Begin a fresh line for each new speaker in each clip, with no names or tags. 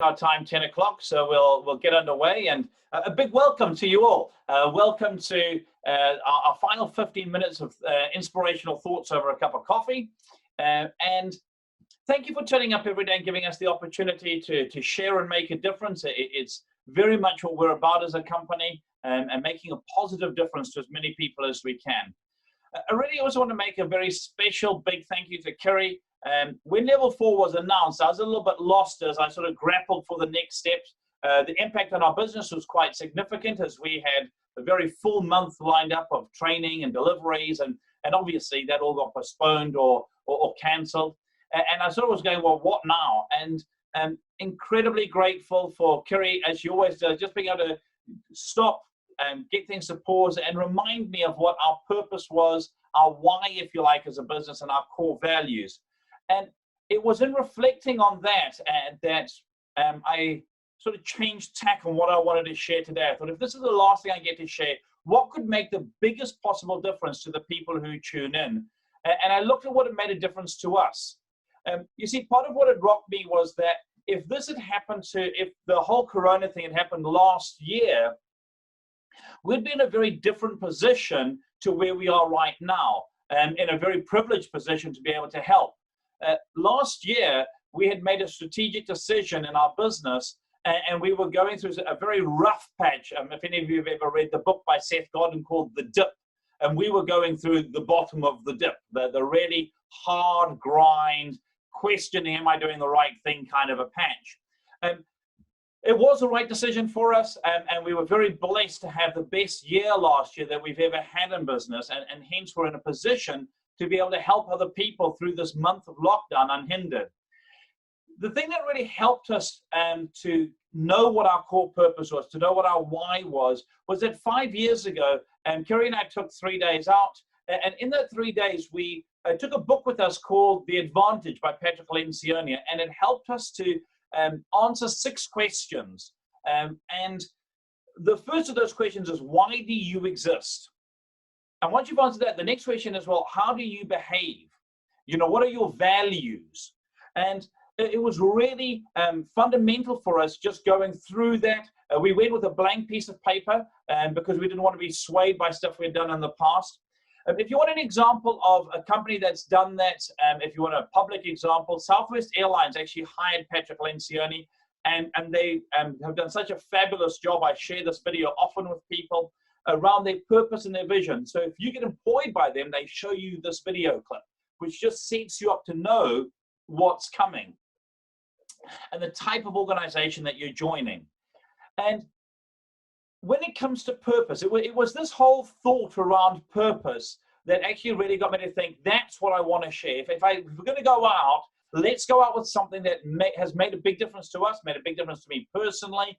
our time, 10 o'clock, so we'll get underway. And a big welcome to you all. Welcome to our final 15 minutes of inspirational thoughts over a cup of coffee. And thank you for turning up every day and giving us the opportunity to share and make a difference. It's very much what we're about as a company, and making a positive difference to as many people as we can. I really also want to make a very special big thank you to Kerry. When Level 4 was announced, I was a little bit lost as I sort of grappled for the next steps. The impact on our business was quite significant as we had a very full month lined up of training and deliveries, and obviously that all got postponed or cancelled. And I sort of was going, well, what now? And incredibly grateful for Kerry, as she always does, just being able to stop and get things to pause and remind me of what our purpose was, our why, if you like, as a business, and our core values. And it was in reflecting on that I sort of changed tack on what I wanted to share today. I thought, if this is the last thing I get to share, what could make the biggest possible difference to the people who tune in? And I looked at what had made a difference to us. You see, part of what had rocked me was that if the whole Corona thing had happened last year, we'd be in a very different position to where we are right now, in a very privileged position to be able to help. Last year, we had made a strategic decision in our business, and we were going through a very rough patch. If any of you have ever read the book by Seth Godin called The Dip, and we were going through the bottom of the dip, the really hard grind, questioning, am I doing the right thing kind of a patch. It was the right decision for us, and we were very blessed to have the best year last year that we've ever had in business, and hence we're in a position to be able to help other people through this month of lockdown unhindered. The thing that really helped us to know what our core purpose was, to know what our why was that 5 years ago, Kerry and I took 3 days out, and in that 3 days, we took a book with us called The Advantage by Patrick Lencioni, and it helped us to answer 6 questions. And the first of those questions is, why do you exist? And once you've answered that, the next question is, well, how do you behave? What are your values? And it was really fundamental for us just going through that. We went with a blank piece of paper because we didn't want to be swayed by stuff we'd done in the past. If you want an example of a company that's done that, if you want a public example, Southwest Airlines actually hired Patrick Lencioni, and they have done such a fabulous job. I share this video often with people around their purpose and their vision. So if you get employed by them, they show you this video clip, which just sets you up to know what's coming and the type of organization that you're joining. And when it comes to purpose, it was this whole thought around purpose that actually really got me to think, that's what I want to share. If we're going to go out, let's go out with something that has made a big difference to us, made a big difference to me personally,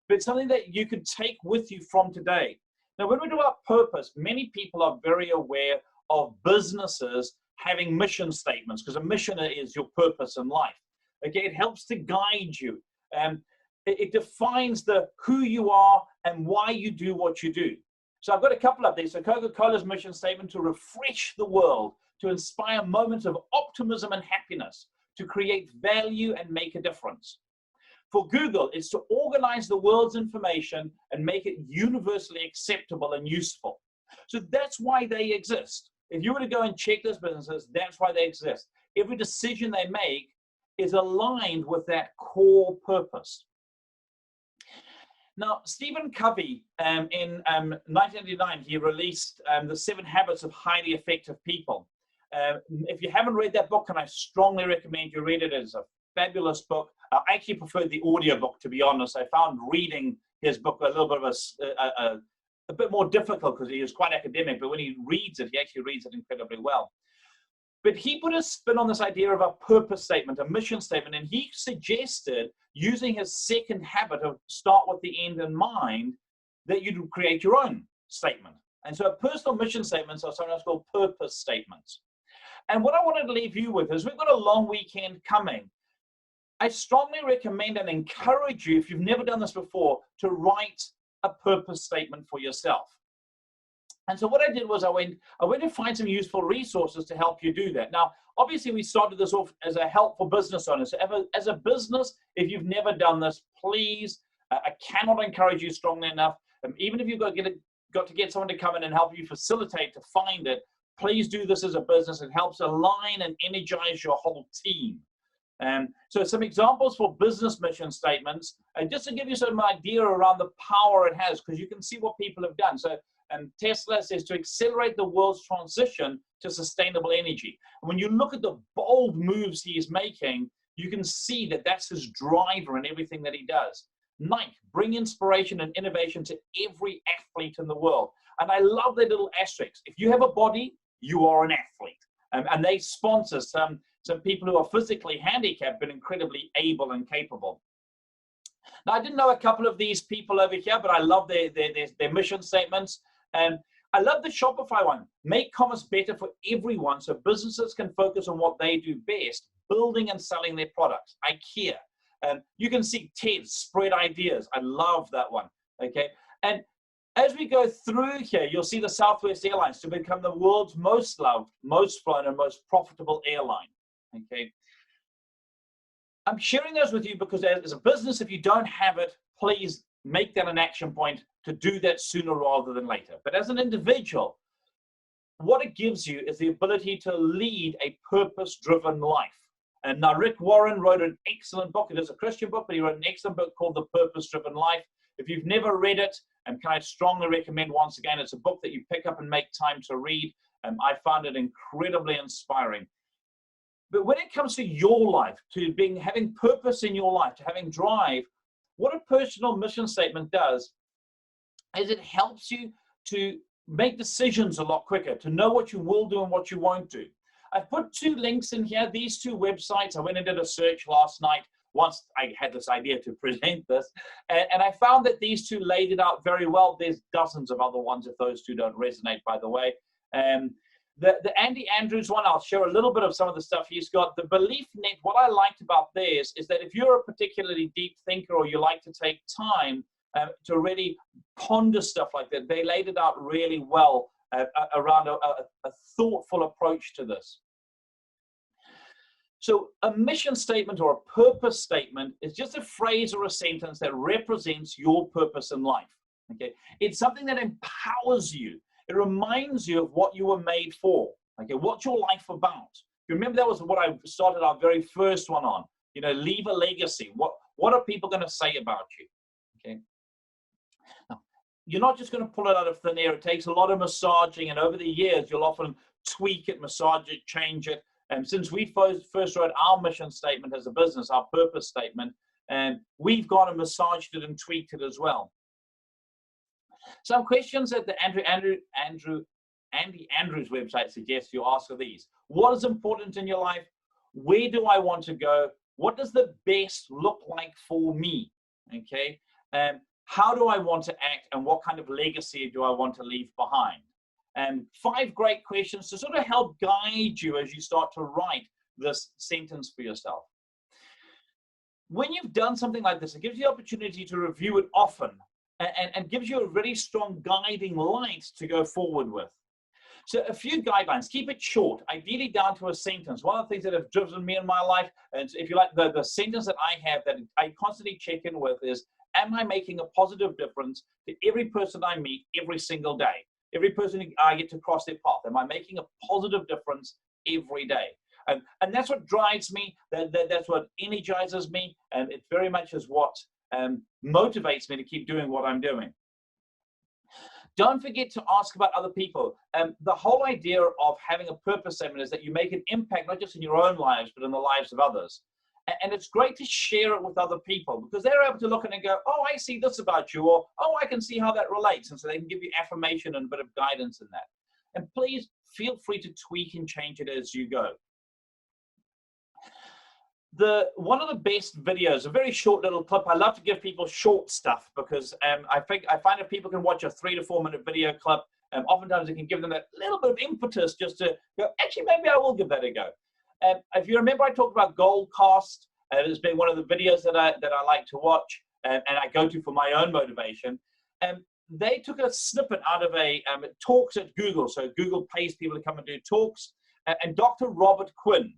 but something that you could take with you from today. Now, when we talk about purpose, many people are very aware of businesses having mission statements, because a mission is your purpose in life. Okay, it helps to guide you. It defines who you are and why you do what you do. So I've got a couple up there. So Coca-Cola's mission statement: to refresh the world, to inspire moments of optimism and happiness, to create value and make a difference. For Google, it's to organize the world's information and make it universally acceptable and useful. So that's why they exist. If you were to go and check those businesses, that's why they exist. Every decision they make is aligned with that core purpose. Now, Stephen Covey, in 1999, he released The 7 Habits of Highly Effective People. If you haven't read that book, and I strongly recommend you read it, it's a fabulous book. I actually preferred the audiobook, to be honest. I found reading his book a little bit of a bit more difficult because he was quite academic, but when he reads it, he actually reads it incredibly well. But he put a spin on this idea of a purpose statement, a mission statement, and he suggested using his second habit of start with the end in mind, that you'd create your own statement. And so personal mission statements are sometimes called purpose statements. And what I wanted to leave you with is, we've got a long weekend coming. I strongly recommend and encourage you, if you've never done this before, to write a purpose statement for yourself. And so what I did was I went to find some useful resources to help you do that. Now, obviously, we started this off as a help for business owners. So as a business, if you've never done this, please, I cannot encourage you strongly enough. Even if you've got to get someone to come in and help you facilitate to find it, please do this as a business. It helps align and energize your whole team. So some examples for business mission statements, and just to give you some idea around the power it has, because you can see what people have done. So Tesla says to accelerate the world's transition to sustainable energy. And when you look at the bold moves he is making, you can see that that's his driver in everything that he does. Nike, bring inspiration and innovation to every athlete in the world. And I love their little asterisks. If you have a body, you are an athlete. And they sponsor some people who are physically handicapped but incredibly able and capable. Now, I didn't know a couple of these people over here, but I love their mission statements. I love the Shopify one. Make commerce better for everyone so businesses can focus on what they do best, building and selling their products. IKEA. You can see Ted, spread ideas. I love that one. Okay. And as we go through here, you'll see the Southwest Airlines to become the world's most loved, most flown, and most profitable airline. Okay. I'm sharing those with you because as a business, if you don't have it, please make that an action point to do that sooner rather than later. But as an individual, what it gives you is the ability to lead a purpose-driven life. And now Rick Warren wrote an excellent book. It is a Christian book, but he wrote an excellent book called The Purpose-Driven Life. If you've never read it, can I strongly recommend once again, it's a book that you pick up and make time to read. I found it incredibly inspiring. But when it comes to your life, to having purpose in your life, to having drive, what a personal mission statement does is it helps you to make decisions a lot quicker, to know what you will do and what you won't do. I've put 2 links in here, these 2 websites. I went and did a search last night once I had this idea to present this, and I found that these 2 laid it out very well. There's dozens of other ones if those 2 don't resonate, by the way. The Andy Andrews one, I'll share a little bit of some of the stuff he's got. The Belief Net, what I liked about theirs is that if you're a particularly deep thinker or you like to take time to really ponder stuff like that, they laid it out really well around a thoughtful approach to this. So a mission statement or a purpose statement is just a phrase or a sentence that represents your purpose in life. Okay, it's something that empowers you. It reminds you of what you were made for. Okay, what's your life about? You remember that was what I started our very first one on. You know, leave a legacy. What are people going to say about you? Okay. Now, you're not just going to pull it out of thin air. It takes a lot of massaging, and over the years, you'll often tweak it, massage it, change it. And since we first wrote our mission statement as a business, our purpose statement, and we've gone and massaged it and tweaked it as well. Some questions that the Andy Andrews website suggests you ask are these. What is important in your life? Where do I want to go? What does the best look like for me? Okay. How do I want to act, and what kind of legacy do I want to leave behind? 5 great questions to sort of help guide you as you start to write this sentence for yourself. When you've done something like this, it gives you the opportunity to review it often and gives you a really strong guiding light to go forward with. So a few guidelines, keep it short, ideally down to a sentence. One of the things that have driven me in my life, and if you like, the sentence that I have that I constantly check in with is, am I making a positive difference to every person I meet every single day? Every person I get to cross their path, am I making a positive difference every day? And that's what drives me, that's what energizes me, and it very much is what motivates me to keep doing what I'm doing. Don't forget to ask about other people. The whole idea of having a purpose statement is that you make an impact, not just in your own lives, but in the lives of others. And it's great to share it with other people because they're able to look at it and go, oh, I see this about you, or, oh, I can see how that relates. And so they can give you affirmation and a bit of guidance in that. And please feel free to tweak and change it as you go. One of the best videos, a very short little clip. I love to give people short stuff because I find if people can watch a 3 to 4 minute video clip, oftentimes it can give them that little bit of impetus just to go, actually, maybe I will give that a go. If you remember, I talked about Goldcast. It's been one of the videos that I like to watch and I go to for my own motivation. they took a snippet out of a talks at Google. So Google pays people to come and do talks. And Dr. Robert Quinn,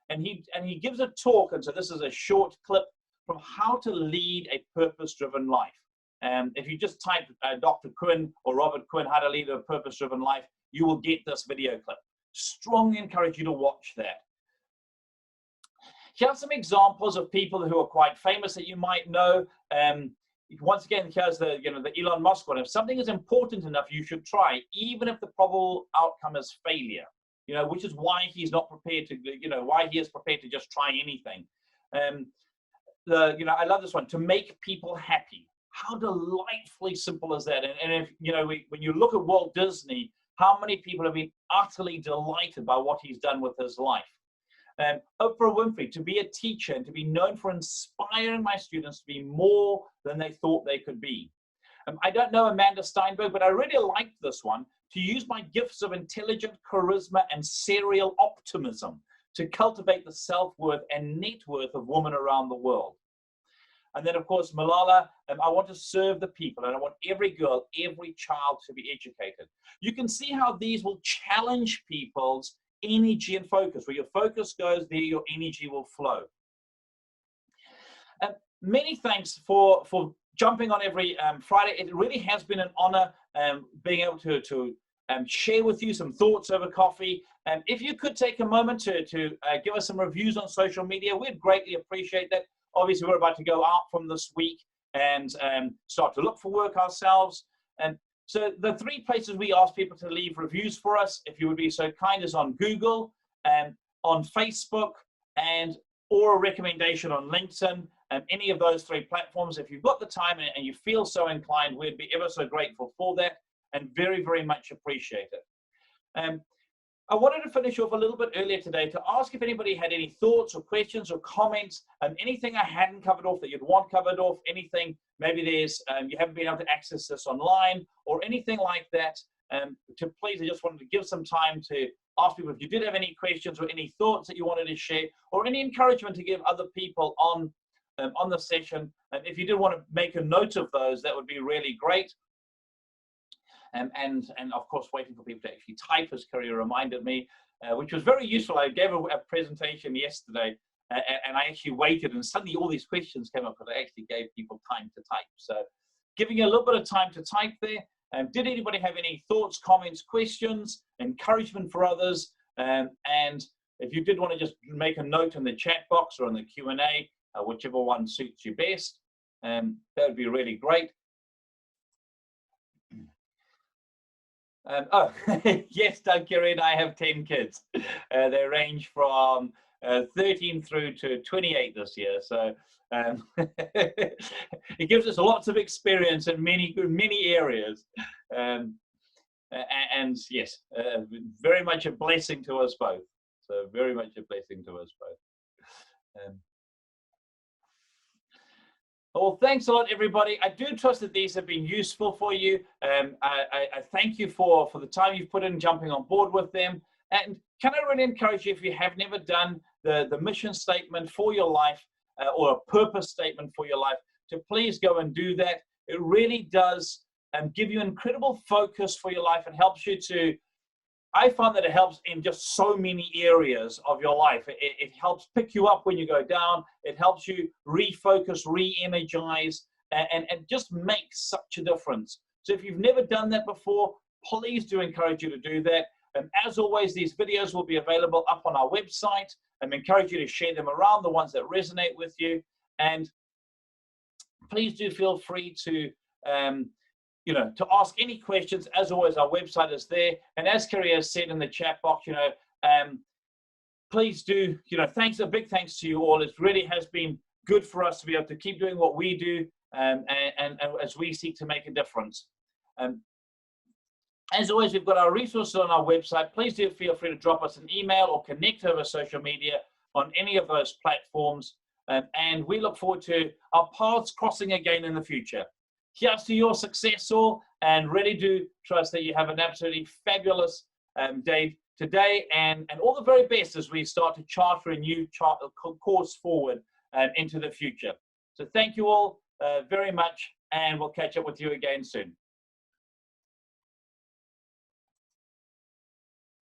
and he gives a talk. And so this is a short clip from how to lead a purpose-driven life. If you just type Dr. Quinn or Robert Quinn, how to lead a purpose-driven life, you will get this video clip. Strongly encourage you to watch that. Here are some examples of people who are quite famous that you might know. Once again, here's the Elon Musk one. If something is important enough, you should try, even if the probable outcome is failure. Which is why he's not prepared to, why he is prepared to just try anything. I love this one, to make people happy. How delightfly simple is that? And if, when you look at Walt Disney, how many people have been utterly delighted by what he's done with his life? Oprah Winfrey, to be a teacher and to be known for inspiring my students to be more than they thought they could be. I don't know Amanda Steinberg, but I really liked this one. To use my gifts of intelligent charisma and serial optimism to cultivate the self-worth and net worth of women around the world. And then, of course, Malala, I want to serve the people, and I want every girl, every child to be educated. You can see how these will challenge people's energy and focus. Where your focus goes, there your energy will flow. Many thanks for jumping on every Friday. It really has been an honor being able to share with you some thoughts over coffee. If you could take a moment to give us some reviews on social media, we'd greatly appreciate that. Obviously, we're about to go out from this week and start to look for work ourselves. So the 3 places we ask people to leave reviews for us, if you would be so kind, is on Google, on Facebook, or a recommendation on LinkedIn. Any of those 3 platforms. If you've got the time and you feel so inclined, we'd be ever so grateful for that and very, very much appreciate it. I wanted to finish off a little bit earlier today to ask if anybody had any thoughts or questions or comments, anything I hadn't covered off that you'd want covered off, anything, maybe there's, you haven't been able to access this online or anything like that. Please, I just wanted to give some time to ask people if you did have any questions or any thoughts that you wanted to share or any encouragement to give other people on the session. If you did want to make a note of those, that would be really great. And of course, waiting for people to actually type, as Career reminded me, which was very useful. I gave a presentation yesterday, and I actually waited, and suddenly all these questions came up because I actually gave people time to type. So giving you a little bit of time to type there. Did anybody have any thoughts, comments, questions, encouragement for others? And if you did want to just make a note in the chat box or in the Q&A, whichever one suits you best, that would be really great. Yes, Doug, Kerry and I have 10 kids. They range from 13 through to 28 this year. So it gives us lots of experience in many areas. And yes, very much a blessing to us both. So very much a blessing to us both. Well, thanks a lot, everybody. I do trust that these have been useful for you. I thank you for the time you've put in jumping on board with them. And can I really encourage you, if you have never done the mission statement for your life or a purpose statement for your life, to please go and do that. It really does give you incredible focus for your life. It helps you to, I find that it helps in just so many areas of your life. It helps pick you up when you go down. It helps you refocus, re-energize, and just make such a difference. So if you've never done that before, please do encourage you to do that. And as always, these videos will be available up on our website. I encourage you to share them around, the ones that resonate with you. And please do feel free to to ask any questions. As always, our website is there. And as Kerry has said in the chat box, please do, thanks, a big thanks to you all. It really has been good for us to be able to keep doing what we do and as we seek to make a difference. As always, we've got our resources on our website. Please do feel free to drop us an email or connect over social media on any of those platforms. And we look forward to our paths crossing again in the future. Here's to your success all, and really do trust that you have an absolutely fabulous day today and all the very best as we start to charter a new course forward into the future. So thank you all very much, and we'll catch up with you again soon.